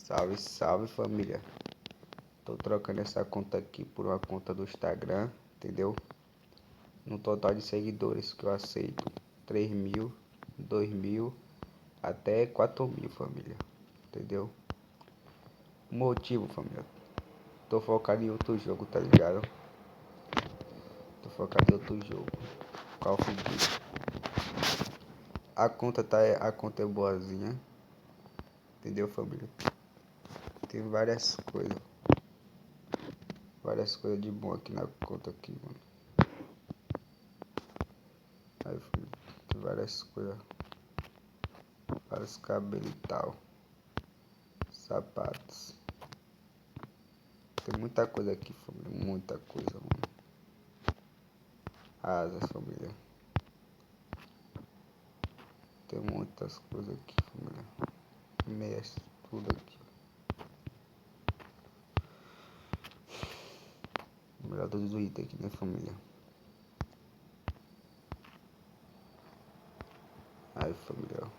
Salve, salve família. Tô trocando essa conta aqui por uma conta do Instagram, entendeu? No total de seguidores que eu aceito, 3.000, 2.000, até 4.000 família, entendeu? O motivo, família, tô focado em outro jogo, tá ligado? Tô focado em outro jogo, Call of Duty. A conta é boazinha, entendeu família? Tem várias coisas de bom aqui na conta aqui, mano. Aí, família, tem várias coisas, vários cabelos e tal, sapatos. Tem muita coisa aqui, família, muita coisa, mano. Asas, família. Tem muitas coisas aqui, família. Meias, tudo aqui. Melhor dos itens aqui, né, família? Aí, família, ó.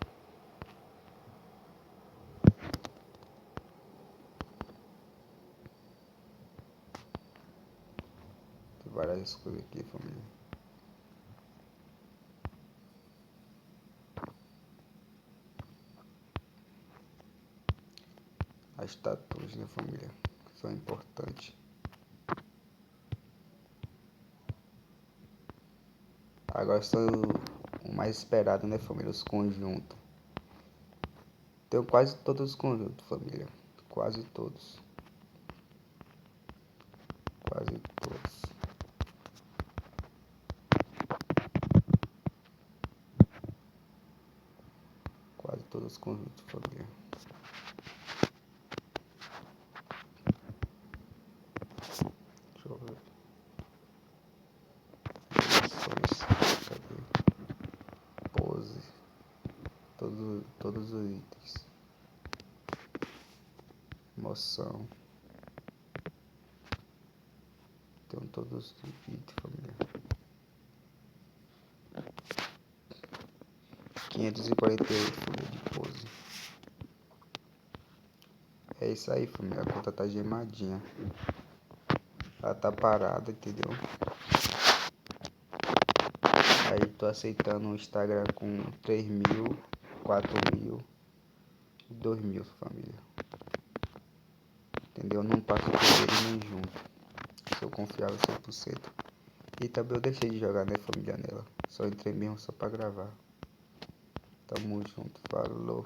Tem várias coisas aqui, família. As tatuas, né, família? São importantes. Agora são o mais esperado, né, família? Os conjuntos. Tenho quase todos os conjuntos, família. Quase todos. Quase todos. Quase todos os conjuntos, família. Deixa eu ver. Cadê? Pose. Todos os itens. Moção. Tem todos os itens, família. 548, família, de pose. É isso aí, família. A conta tá gemadinha. Ela tá parada, entendeu? Aí tô aceitando o Instagram com 3.000, 4.000 e 2.000, família. Entendeu? Não passo por ele nem junto. Sou confiável 100%. E também eu deixei de jogar, né, família, nela. Só entrei mesmo só pra gravar. Tamo junto, falou.